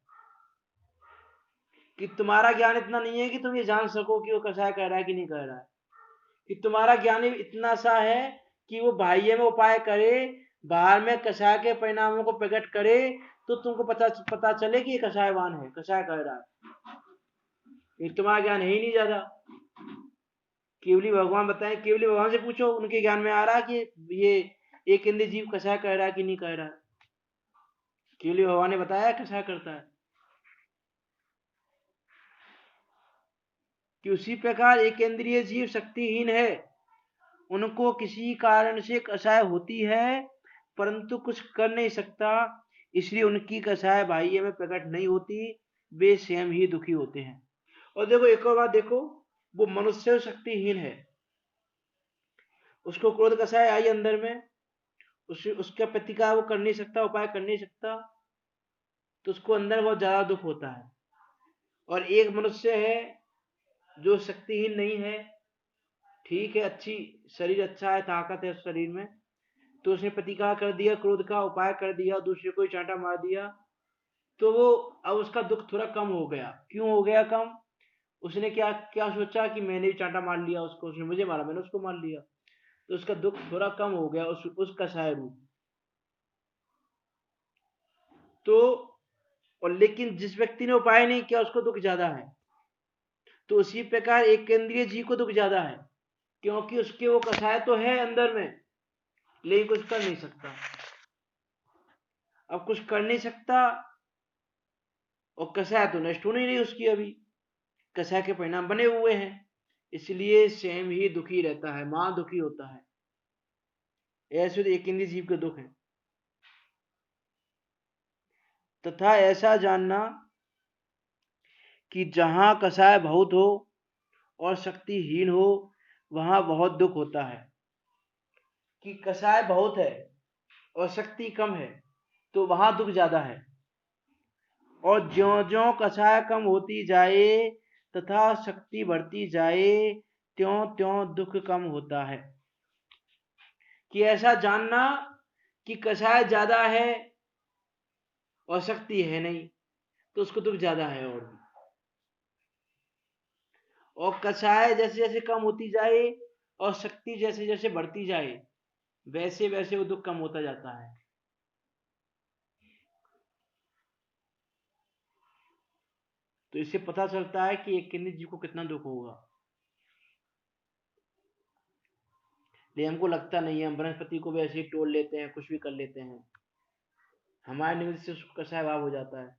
कि तुम्हारा ज्ञान इतना नहीं है कि तुम ये जान सको कि वो कसाय कर रहा है कि नहीं कर रहा है। कि तुम्हारा ज्ञान इतना सा है कि वो बाह्य में उपाय करे, बाहर में कसाय के परिणामों को प्रकट करे, तो तुमको पता चले कि ये कसायवान है, कसाय कर रहा है। ये तुम्हारा ज्ञान है ही नहीं ज्यादा। केवली भगवान बताएं, केवली भगवान से पूछो, उनके ज्ञान में आ रहा कि ये एक इंद्रिय जीव कसाय कर रहा है कि नहीं कर रहा है। केवली भगवान ने बताया कसाय करता है। कि उसी प्रकार एक इंद्रिय जीव शक्तिहीन है, उनको किसी कारण से कसाय होती है, परंतु कुछ कर नहीं सकता, इसलिए उनकी कसाय बाह्य में प्रकट नहीं होती, वे स्वयं ही दुखी होते हैं। और देखो एक और बात देखो, वो मनुष्य शक्तिहीन है, उसको क्रोध कसाय आई अंदर में, उसका प्रतिकार वो कर नहीं सकता, उपाय कर नहीं सकता, तो उसको अंदर बहुत ज्यादा दुख होता है। और एक मनुष्य है जो शक्तिहीन नहीं है, ठीक है, अच्छी शरीर अच्छा है, ताकत है उस शरीर में, तो उसने प्रतिकार कर दिया, क्रोध का उपाय कर दिया, दूसरे को चांटा मार दिया, तो वो अब उसका दुख थोड़ा कम हो गया। क्यों हो गया कम? उसने क्या क्या सोचा कि मैंने भी चांटा मार लिया उसको, उसने मुझे मारा, मैंने उसको मार लिया, तो उसका दुख थोड़ा कम हो गया उस कसाय रूप। तो और लेकिन जिस व्यक्ति ने उपाय नहीं किया उसको दुख ज्यादा है। तो उसी प्रकार एक केंद्रीय जीव को दुख ज्यादा है, क्योंकि उसके वो कसाय तो है अंदर में, लेकिन कुछ कर नहीं सकता। अब कुछ कर नहीं सकता और कसाय तो नष्ट हो नहीं रही उसकी, अभी कसाय के परिणाम बने हुए हैं, इसलिए स्वयं ही दुखी रहता है, मां दुखी होता है। ऐसे तो एक इंद्रिय जीव के दुख है। तथा ऐसा जानना कि जहां कसाय बहुत हो और शक्तिहीन हो, वहां बहुत दुख होता है। कि कसाय बहुत है और शक्ति कम है, तो वहां दुख ज्यादा है। और ज्यो ज्यो कसाय कम होती जाए तथा शक्ति बढ़ती जाए, त्यों त्यों दुख कम होता है। कि ऐसा जानना कि कसाय ज्यादा है और शक्ति है नहीं, तो उसको दुख ज्यादा है। और कसाय जैसे जैसे कम होती जाए और शक्ति जैसे जैसे बढ़ती जाए, वैसे वैसे वो दुख कम होता जाता है। तो इससे पता चलता है कि एक किन्नी जीव को कितना दुख होगा। लेकिन हमको लगता नहीं है, हम बृहस्पति को भी ऐसे ही तोड़ लेते हैं, कुछ भी कर लेते हैं, हमारे निमित्त से उसको कसाय भाव हो जाता है,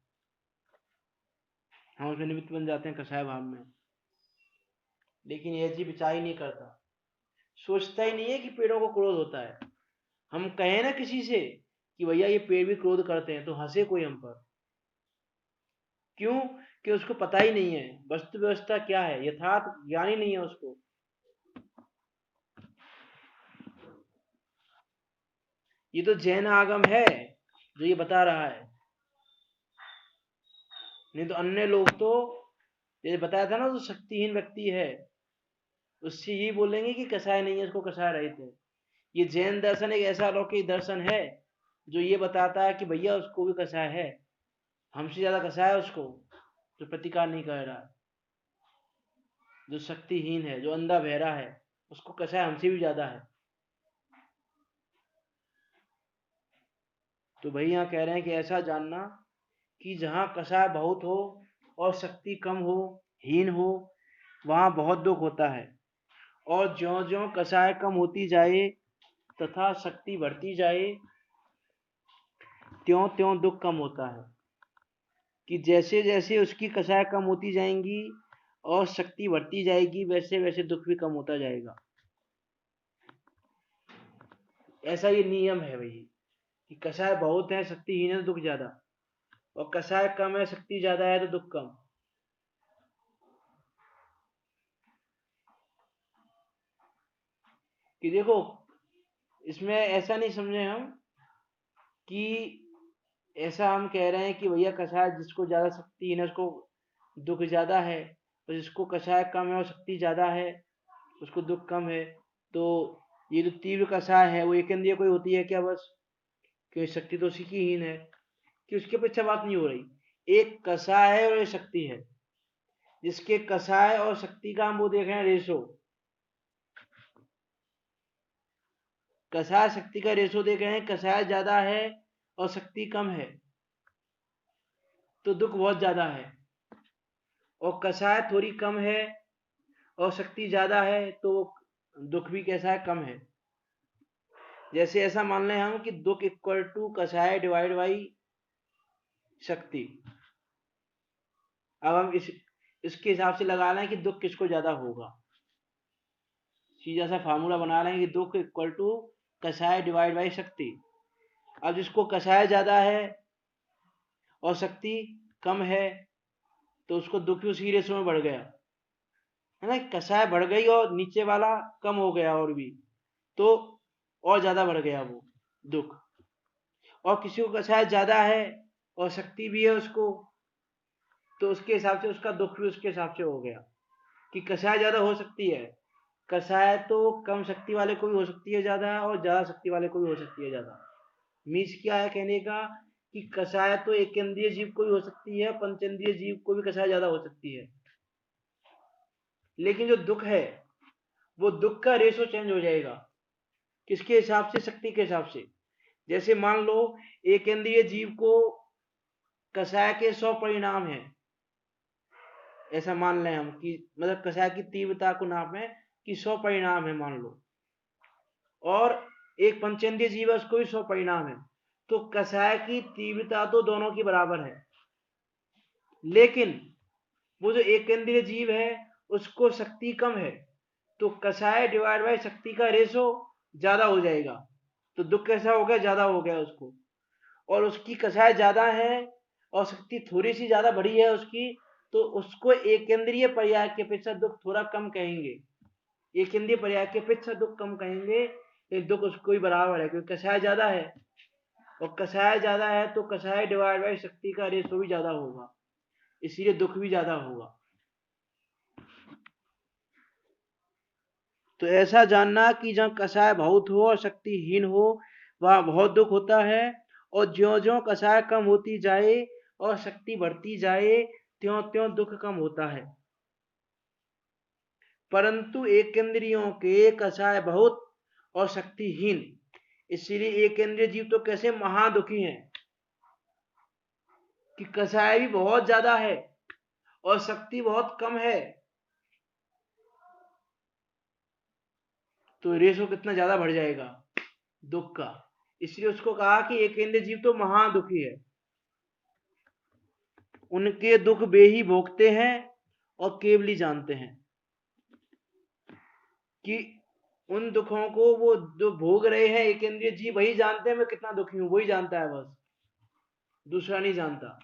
हम उसमें निमित्त बन जाते हैं कसाय भाव में। लेकिन यह जीव विचार ही नहीं करता, सोचता ही नहीं है कि पेड़ों को क्रोध होता है। हम कहें ना किसी से कि भैया ये पेड़ भी क्रोध करते हैं, तो हंसे कोई हम पर। क्यों? कि उसको पता ही नहीं है वस्तु व्यवस्था क्या है, यथार्थ ज्ञान ही नहीं है उसको। ये तो जैन आगम है जो ये बता रहा है, नहीं तो अन्य लोग तो ये बताया था ना, जो शक्तिहीन व्यक्ति है उससे ये बोलेंगे कि कसाय नहीं है, उसको कसाय रहित है। ये जैन दर्शन एक ऐसा अलौकिक दर्शन है जो ये बताता है कि भैया उसको भी कसाय है, हमसे ज्यादा कसाय है उसको, जो प्रतिकार नहीं कर रहा, जो शक्तिहीन है, जो अंधा बहरा है, उसको कसाय हमसे भी ज्यादा है। तो भाई यहाँ कह रहे हैं कि ऐसा जानना कि जहाँ कसाय बहुत हो और शक्ति कम हो, हीन हो, वहां बहुत दुख होता है। और ज्यो ज्यो कसाय कम होती जाए तथा शक्ति बढ़ती जाए, त्यों त्यों दुख कम होता है। कि जैसे जैसे उसकी कसाय कम होती जाएंगी और शक्ति बढ़ती जाएगी, वैसे वैसे दुख भी कम होता जाएगा। ऐसा ये नियम है भाई कि कषाय बहुत है, शक्तिहीन है तो दुख ज्यादा, और कषाय कम है, शक्ति ज्यादा है तो दुख कम। कि देखो इसमें ऐसा नहीं समझे हम कि ऐसा हम कह रहे हैं कि भैया कषाय जिसको ज्यादा शक्तिहीन है उसको दुख ज्यादा है, और जिसको कषाय कम है और शक्ति ज्यादा है उसको दुख कम है। तो ये जो तीव्र कषाय है वो एक इंद्रिय कोई होती है क्या बस, क्योंकि शक्ति तो उसी की हीन है, कि उसकी अपेक्षा बात नहीं हो रही। एक कषाय है और एक शक्ति है, जिसके कषाय और शक्ति का हम वो देख रहे हैं रेशो, कषाय शक्ति का रेशो देख रहे हैं, कषाय ज्यादा है और शक्ति कम है तो दुख बहुत ज्यादा है, और कषाय थोड़ी कम है और शक्ति ज्यादा है तो दुख भी कैसा है, कम है। जैसे ऐसा मान लें हम कि दुख इक्वल टू कषाय डिवाइड बाई शक्ति। अब हम इसके हिसाब से लगा लें कि दुख किसको ज्यादा होगा, सीधा सा फार्मूला बना रहे हैं कि दुख इक्वल टू कषाय डिवाइड बाई शक्ति। अब जिसको कषाय ज्यादा है और शक्ति कम है तो उसको दुख भी उसी रेशो में बढ़ गया है ना, कषाय बढ़ गई और नीचे वाला कम हो गया और भी, तो और ज्यादा बढ़ गया वो दुख। और किसी को कषाय ज्यादा है और शक्ति भी है उसको, तो उसके हिसाब से उसका दुख भी उसके हिसाब से हो गया कि कषाय ज्यादा हो सकती है, कषाय तो कम शक्ति वाले को भी हो सकती है ज्यादा और ज्यादा शक्ति वाले को भी हो सकती है ज्यादा। मीन्स क्या है कहने का कि कषाय तो एक इंद्रिय जीव को भी हो सकती है, पंचेंद्रिय जीव को भी कषाय ज्यादा हो सकती है, लेकिन जो दुख है वो दुख का रेशो चेंज हो जाएगा, किसके हिसाब से, शक्ति के हिसाब से। जैसे मान लो एक इंद्रिय जीव को कषाय के 100 परिणाम है, ऐसा मान लें हम कि मतलब कषाय की तीव्रता को नापें कि 100 परिणाम है मान लो, और एक पंचेंद्रिय जीव है उसको भी 100 परिणाम है, तो कषाय की तीव्रता तो दोनों की बराबर है, लेकिन वो जो एक इंद्रिय जीव है उसको शक्ति कम है, तो कषाय डिवाइड बाय शक्ति का रेशो ज्यादा हो जाएगा, तो दुख कैसा हो गया, ज्यादा हो गया उसको। और उसकी कषाय ज्यादा है और शक्ति थोड़ी सी ज्यादा बढ़ी है उसकी, तो उसको एक इंद्रिय पर्याय की अपेक्षा दुख थोड़ा कम कहेंगे, एक इंद्रिय पर्याय की अपेक्षा दुख कम कहेंगे, लेकिन दुख उसको ही बराबर है क्योंकि कषाय ज्यादा है, और कषाय ज्यादा है तो कषाय डिवाइड बाय शक्ति का रेशो भी ज्यादा होगा, इसीलिए दुख भी ज्यादा होगा। तो ऐसा जानना कि जहाँ कषाय बहुत हो और शक्तिहीन हो वहाँ बहुत दुख होता है, और ज्यों ज्यों कषाय कम होती जाए और शक्ति बढ़ती जाए त्यों त्यों दुख कम होता है। परंतु एक इंद्रियों के कषाय बहुत और शक्तिहीन, इसीलिए एक इंद्रिय जीव तो कैसे महादुखी हैं कि कषाय भी बहुत ज्यादा है और शक्ति बहुत कम है, तो रेशो कितना ज्यादा बढ़ जाएगा दुख का। इसलिए उसको कहा कि एक इंद्रिय जीव तो महादुखी है, उनके दुख वे ही भोगते हैं और केवल ही जानते हैं, कि उन दुखों को वो जो भोग रहे हैं एक इंद्रिय जीव वही जानते हैं मैं कितना दुखी हूं, वही जानता है बस, दूसरा नहीं जानता।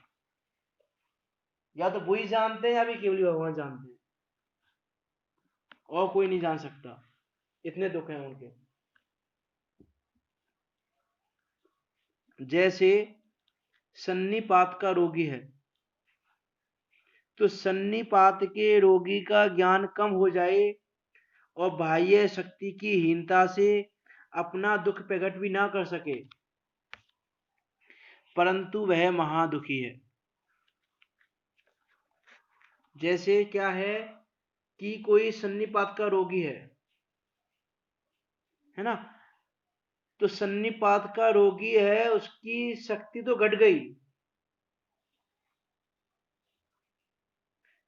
या तो वही जानते हैं या भी केवल भगवान जानते हैं, और कोई नहीं जान सकता, इतने दुख हैं उनके। जैसे सन्निपात का रोगी है, तो सन्निपात के रोगी का ज्ञान कम हो जाए और बाह्य शक्ति की हीनता से अपना दुख प्रकट भी ना कर सके, परंतु वह महादुखी है। जैसे क्या है कि कोई सन्निपात का रोगी है ना, तो सन्निपात का रोगी है उसकी शक्ति तो घट गई,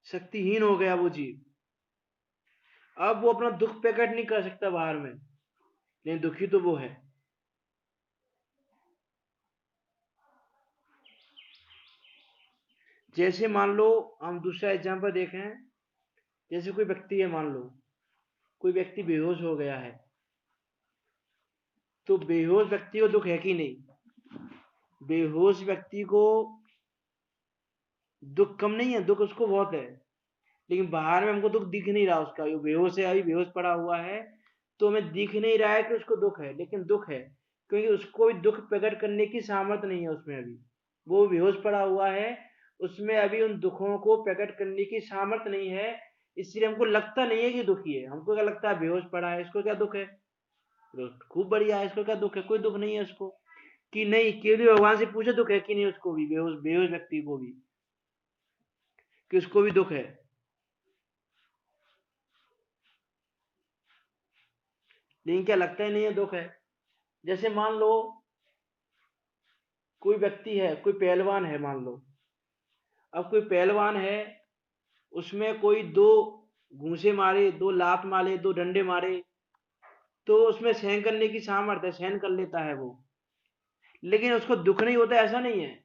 शक्तिहीन हो गया वो जीव, अब वो अपना दुख प्रकट नहीं कर सकता बाहर में, लेकिन दुखी तो वो है। जैसे मान लो हम दूसरा एग्जांपल देखें, जैसे कोई व्यक्ति है, मान लो कोई व्यक्ति बेहोश हो गया है, तो बेहोश व्यक्ति को दुख है कि नहीं? बेहोश व्यक्ति को दुख कम नहीं है, दुख उसको बहुत है, लेकिन बाहर में हमको दुख दिख नहीं रहा उसका। ये बेहोश है, अभी बेहोश पड़ा हुआ है, तो हमें दिख नहीं रहा है कि उसको दुख है, लेकिन दुख है, क्योंकि उसको भी दुख प्रकट करने की सामर्थ्य नहीं है उसमें। अभी वो बेहोश पड़ा हुआ है, उसमें अभी उन दुखों को प्रकट करने की सामर्थ्य नहीं है, इसलिए हमको लगता नहीं है कि दुखी है। हमको क्या लगता है, बेहोश पड़ा है, इसको क्या दुख है, तो खूब बढ़िया है, इसको क्या दुख है, कोई दुख नहीं है उसको। कि नहीं, केवल भगवान से पूछे दुख है कि नहीं उसको भी, बेहोश बेहोश व्यक्ति को भी, कि उसको भी दुख है। लेकिन क्या लगता ही नहीं है दुख है। जैसे मान लो कोई व्यक्ति है, कोई पहलवान है, मान लो अब कोई पहलवान है, उसमें कोई दो घूंसे मारे, दो लात मारे, दो डंडे मारे, तो उसमें सहन करने की सामर्थ्य है, सहन कर लेता है वो, लेकिन उसको दुख नहीं होता, ऐसा नहीं है।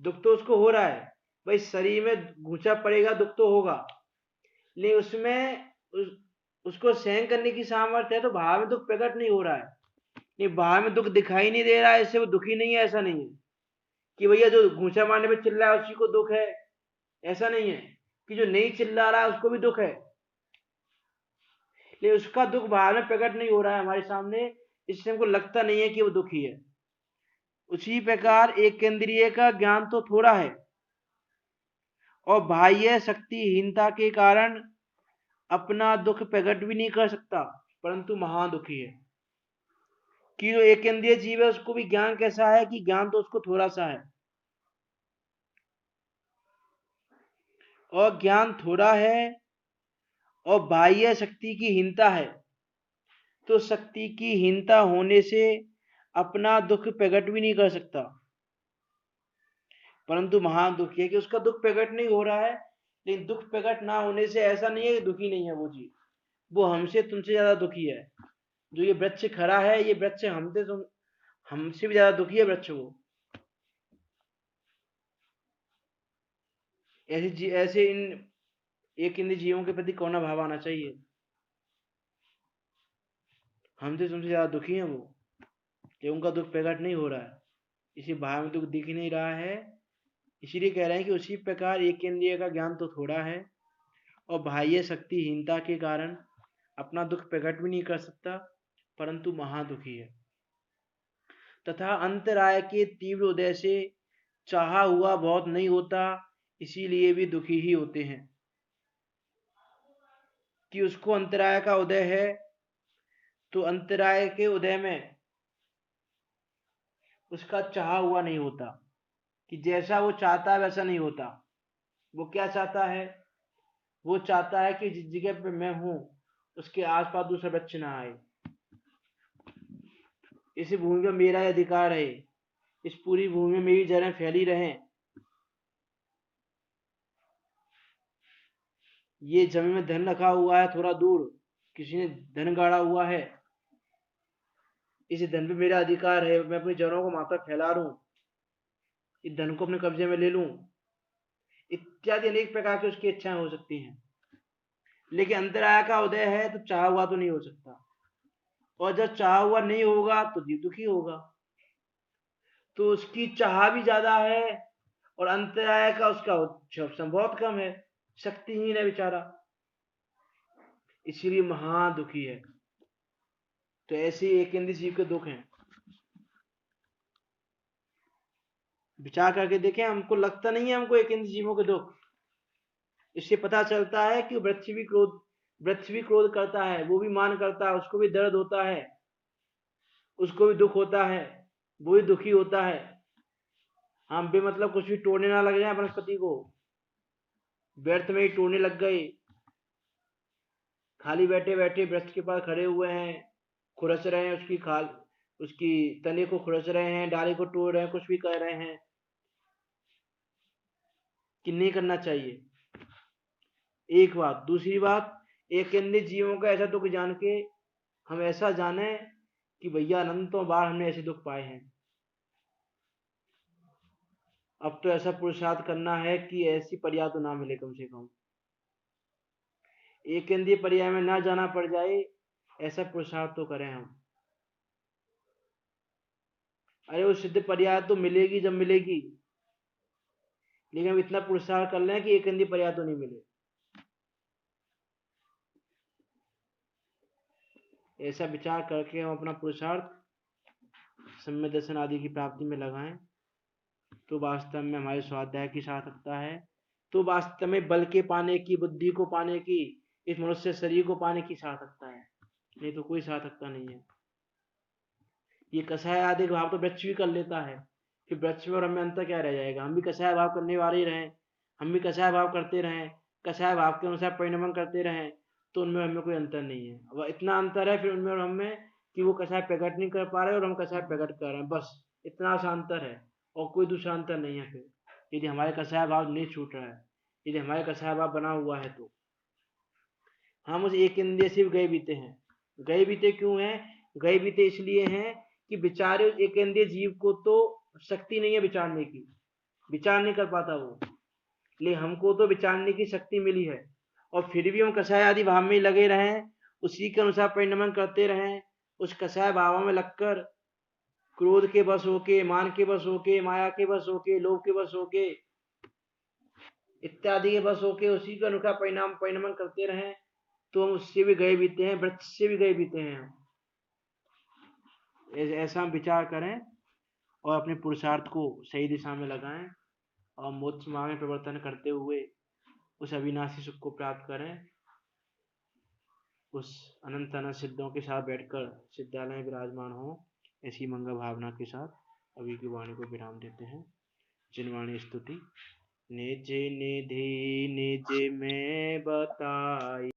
दुख तो उसको हो रहा है, भाई शरीर में घूंसा पड़ेगा, दुख तो होगा, लेकिन उसको सहन करने की सामर्थ्य है, तो बाहर में दुख प्रकट नहीं हो रहा है। नहीं, बाहर में दुख दिखाई नहीं दे रहा है, इससे वो दुखी नहीं है, ऐसा नहीं है कि भैया जो घूंसा मारने पे चिल्ला है उसी को दुख है, ऐसा नहीं है कि जो नहीं चिल्ला रहा है उसको भी दुख है, लेकिन उसका दुख बाहर में प्रकट नहीं हो रहा है हमारे सामने, इससे हमको लगता नहीं है कि वो दुखी है। उसी प्रकार एक केंद्रीय का ज्ञान तो थोड़ा है और बाह्य शक्तिहीनता के कारण अपना दुख प्रकट भी नहीं कर सकता, परंतु महादुखी है। कि जो एक केंद्रीय जीव है उसको भी ज्ञान कैसा है, कि ज्ञान तो उसको थोड़ा सा है, और ज्ञान थोड़ा है और बाह्य शक्ति की हीनता है, तो शक्ति की हीनता होने से अपना दुख प्रकट भी नहीं कर सकता, परंतु महान दुखी है कि उसका दुख प्रकट नहीं हो रहा है। लेकिन दुख प्रकट ना होने से ऐसा नहीं है कि दुखी नहीं है वो जी, वो हमसे तुमसे ज्यादा दुखी है। जो ये वृक्ष खड़ा है, ये वृक्ष हमसे भी ज्यादा दुखी है वृक्ष वो। ऐसे इन एक इन जीवों के प्रति कौन भाव आना चाहिए, हमसे तुमसे ज्यादा दुखी है वो, कि उनका दुख प्रकट नहीं हो रहा है, इसी भाव में दुख दिख नहीं रहा है। इसीलिए कह रहे हैं कि उसी प्रकार एक इंद्रिय का ज्ञान तो थोड़ा है और बाह्य शक्तिहीनता के कारण अपना दुख प्रकट भी नहीं कर सकता, परंतु महादुखी है। तथा अंतराय के तीव्र उदय से चाहा हुआ बहुत नहीं होता, इसीलिए भी दुखी ही होते हैं। कि उसको अंतराय का उदय है, तो अंतराय के उदय में उसका चाहा हुआ नहीं होता, कि जैसा वो चाहता है वैसा नहीं होता। वो क्या चाहता है, वो चाहता है कि जिस जगह पे मैं हूं उसके आसपास दूसरा वृक्ष ना आए, इस भूमि पर मेरा अधिकार है, इस पूरी भूमि में मेरी जड़ें फैली रहें, ये जमीन में धन रखा हुआ है, थोड़ा दूर किसी ने धन गाड़ा हुआ है, इस धन पे मेरा अधिकार है, मैं अपनी जड़ों को मात्रा फैला लूं, इस धन को अपने कब्जे में ले लूं, इत्यादि अनेक प्रकार की उसकी इच्छाएं हो सकती हैं। लेकिन अंतराय का उदय है तो चाहा हुआ तो नहीं हो सकता, और जब चाहा हुआ नहीं होगा तो जीव दुखी होगा। तो उसकी चाह भी ज्यादा है और अंतराय का उसका ऑप्शन बहुत कम है, शक्तिहीन है बेचारा, इसलिए महा दुखी है। तो ऐसे एक इंद्रिय जीव के दुख हैं। विचार करके देखें, हमको लगता नहीं है हमको एक इंद्रिय जीवों के दुख। इससे पता चलता है कि वृक्ष भी क्रोध करता है, वो भी मान करता है, उसको भी दर्द होता है, उसको भी दुख होता है, वो भी दुखी होता है। हम बेमतलब कुछ भी तोड़ने ना लग जाए वनस्पति को, व्यर्थ में ही तोड़ने लग गए, खाली बैठे बैठे वृक्ष के पास खड़े हुए हैं, खुरच रहे हैं उसकी तने को खुरच रहे हैं, डाली को तोड़ रहे हैं, कुछ भी कर रहे हैं, कि नहीं करना चाहिए। एक बात, दूसरी बात, एक अन्य जीवों का ऐसा दुख जान के हम ऐसा जाने कि भैया अनंतों बार हमने ऐसे दुख पाए हैं, अब तो ऐसा पुरुषार्थ करना है कि ऐसी पर्याय तो ना मिले, कम से कम एक केंद्रीय पर्याय में ना जाना पड़ जाए, ऐसा पुरुषार्थ तो करें हम। अरे वो सिद्ध पर्याय तो मिलेगी जब मिलेगी, लेकिन हम इतना पुरुषार्थ कर लें कि एक अंधी पर्याय तो नहीं मिले। ऐसा विचार करके हम अपना पुरुषार्थ सम्यक दर्शन आदि की प्राप्ति में लगाएं, तो वास्तव में हमारे स्वाध्याय की सार्थकता है, तो वास्तव में बल के पाने की, बुद्धि को पाने की, इस मनुष्य शरीर को पाने की सार्थकता है, नहीं तो कोई सार्थकता नहीं है। ये कषाय आदि भाव तो वृक्ष भी कर लेता है, फिर वृक्ष में और हमें अंतर क्या रह जाएगा? हम भी कषाय भाव करने वाले ही रहें, हम भी कषाय भाव करते रहें, कषाय भाव के अनुसार परिणमन करते रहें, तो उनमें हमें कोई अंतर नहीं है। अब इतना अंतर है फिर उनमें और हमें कि वो कषाय प्रकट नहीं कर पा रहे और हम कषाय प्रकट कर रहे हैं, बस इतना सा अंतर है और कोई दूसरा अंतर नहीं है। फिर यदि हमारे कषाय भाव नहीं छूट रहा है, यदि हमारे कषाय भाव बना हुआ है, तो हम उस एक इंद्रिय से भी गए बीते हैं। गए बीते क्यों हैं? गए बीते इसलिए हैं कि विचारे एक इंद्रिय जीव को तो शक्ति नहीं है विचारने की, विचार नहीं कर पाता वो, लेकिन हमको तो विचारने की शक्ति मिली है, और फिर भी हम कषाय आदि भाव में लगे रहें, उसी के अनुसार परिणमन करते रहें, उस कषाय भाव में लगकर क्रोध के बस होके, मान के बस होके, माया के बस होके, लोभ के बस होके, इत्यादि के बस होके उसी के अनुसार परिणमन करते रहें, तो हम उससे भी गए बीते हैं, वृक्ष से भी गए बीते हैं। ऐसा हम विचार करें और अपने पुरुषार्थ को सही दिशा में लगाएं और मोक्ष मार्ग में प्रवर्तन करते हुए उस अविनाशी सुख को प्राप्त करें। उस अनंत अनंत सिद्धों के साथ बैठकर सिद्धालय में विराजमान हो, ऐसी मंगल भावना के साथ अभी की वाणी को विराम देते हैं। जिनवाणी स्तुति। निज निधि निज में बताई।